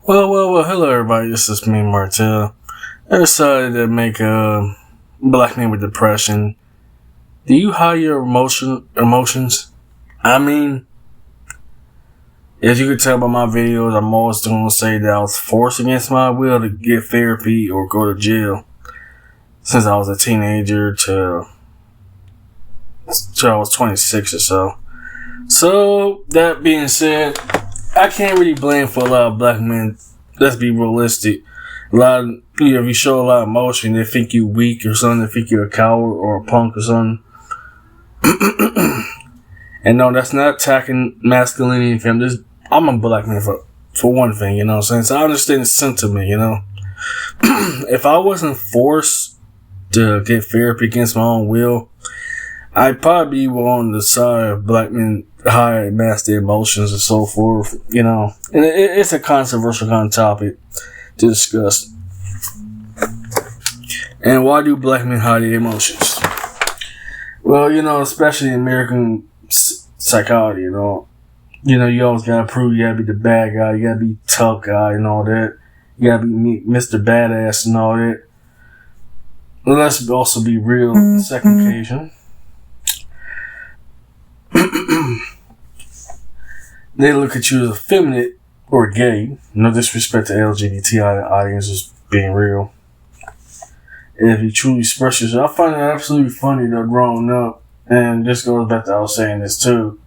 Well, hello everybody, this is me, Martel. I decided to make a Black Man with Depression. Do you hide your emotions? I mean, as you can tell by my videos, I'm always going to say that I was forced against my will to get therapy or go to jail since I was a teenager till I was 26 or so. So, that being said, I can't really blame for a lot of black men. Let's be realistic. A lot of, if you show a lot of emotion, they think you weak or something. They think you're a coward or a punk or something. And no, that's not attacking masculinity. I'm a black man for one thing, you know what I'm saying? So I understand the sentiment, you know. If I wasn't forced to get therapy against my own will, I'd probably be on the side of black men hide mask their emotions and so forth, you know. And it's a controversial kind of topic to discuss. And why do black men hide their emotions? Well, you know, especially American psychology, you know. You always gotta prove you gotta be the bad guy, you gotta be tough guy and all that. You gotta be Mr. Badass and all that. But let's also be real on the second occasion. They look at you as effeminate or gay. No disrespect to LGBT audiences being real. And if you truly express yourself, I find it absolutely funny though growing up. And this goes back to I was saying this too.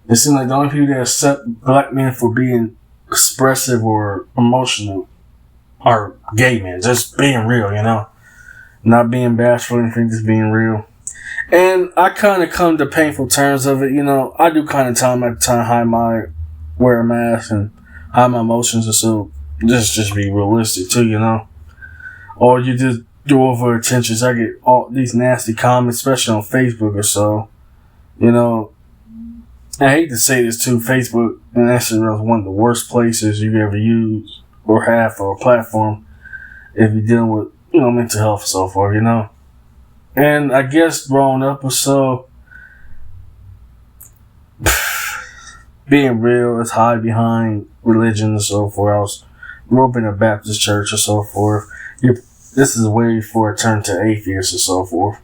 It seems like the only people that accept black men for being expressive or emotional are gay men. Just being real, you know. Not being bashful or anything, just being real. And I kind of come to painful terms of it, you know. I do kind of time at time wear a mask and hide my emotions, and so just be realistic too, you know. Or you just do over attentions. I get all these nasty comments, especially on Facebook or so. You know, I hate to say this too, Facebook and Instagram is one of the worst places you ever use or have for a platform if you're dealing with, you know, mental health and so forth, you know. And I guess growing up or so, being real is hide behind religion and so forth. I was grew up in a Baptist church or so forth. This is way before it turned to atheist or so forth.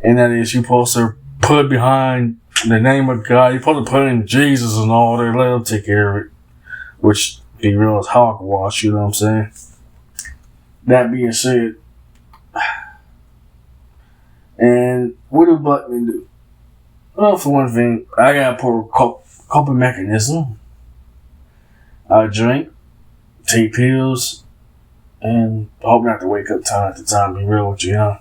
And that is, you're supposed to put behind the name of God. You're supposed to put in Jesus and all that. Let him take care of it. Which, be real, is hogwash, you know what I'm saying? That being said, and what do black men do? Well, for one thing, I got a poor coping mechanism. I drink, take pills, and hope not to wake up time after time, be real with you, know.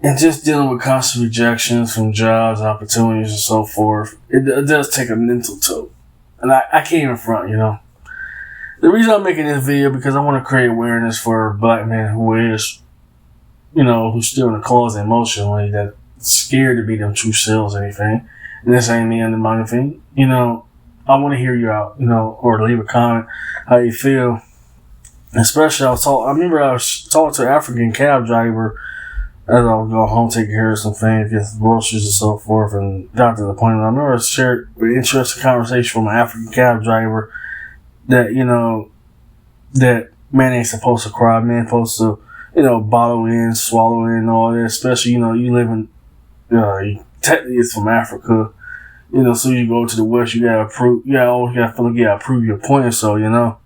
And just dealing with constant rejections from jobs, opportunities, and so forth, it does take a mental toll. And I can't even front, you know. The reason I'm making this video because I want to create awareness for black men who is, you know, who's still in the closet emotionally, that scared to be them true selves or anything. And this ain't me undermining thing. You know, I want to hear you out, you know, or leave a comment how you feel. Especially, I remember I was talking to an African cab driver as I was going home taking care of some things, get groceries and so forth, and doctor's appointment. I remember I shared an interesting conversation from an African cab driver that, you know, that man ain't supposed to cry, man supposed to, you know, bottle in, swallow in, all that. Especially, you know, you live in, technically it's from Africa, you know, so you go to the West, you always gotta feel like you gotta prove your point, so, you know.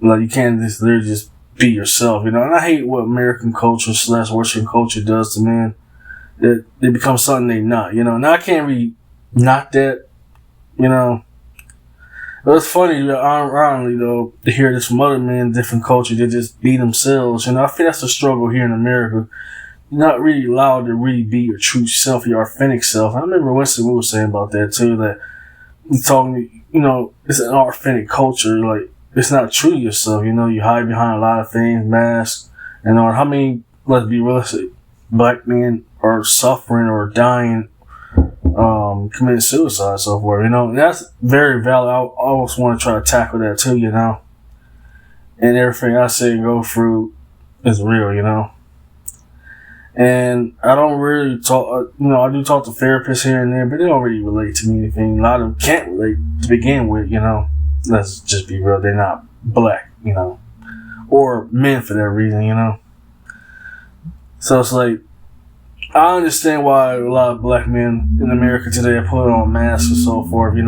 Like, you can't just literally just be yourself, you know. And I hate what American culture / Western culture does to men. That they become something they not, you know. Now, I can't really knock that, you know. But it's funny, ironically, though, to hear this from other men, different cultures, they just be themselves. You know, I think that's the struggle here in America. You're not really allowed to really be your true self, your authentic self. I remember Winston Wu was saying about that, too, that he told me, you know, it's an authentic culture, like, it's not true to yourself, you know, you hide behind a lot of things, masks, and all. How many, let's be realistic, black men are suffering or dying, committing suicide, so forth, you know, and that's very valid. I always want to try to tackle that too, you know, and everything I say and go through is real, you know. And I don't really talk, you know, I do talk to therapists here and there, but they don't really relate to me anything. A lot of them can't relate to begin with, you know. Let's just be real. They're not black, or men for that reason, So it's like, I understand why a lot of black men in America today are putting on masks and so forth, If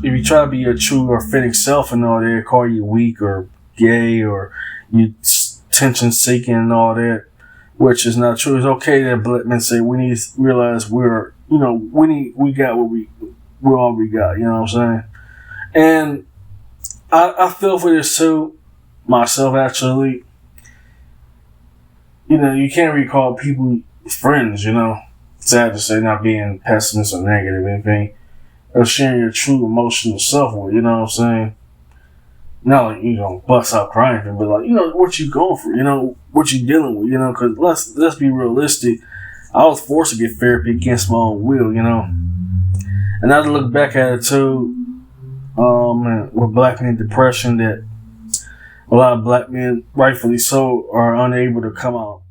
you try to be your true authentic self and all that, they call you weak or gay or you attention seeking and all that, which is not true. It's okay that black men say we need to realize we got we're all we got, you know what I'm saying? And I feel for this too, myself actually. You can't really call people friends, Sad to say, not being pessimist or negative or anything. Or sharing your true emotional self with, you know what I'm saying? Not like, bust out crying, but like, what you going through, what you dealing with, because let's be realistic. I was forced to get therapy against my own will, And I look back at it too, with black men depression, that a lot of black men, rightfully so, are unable to come out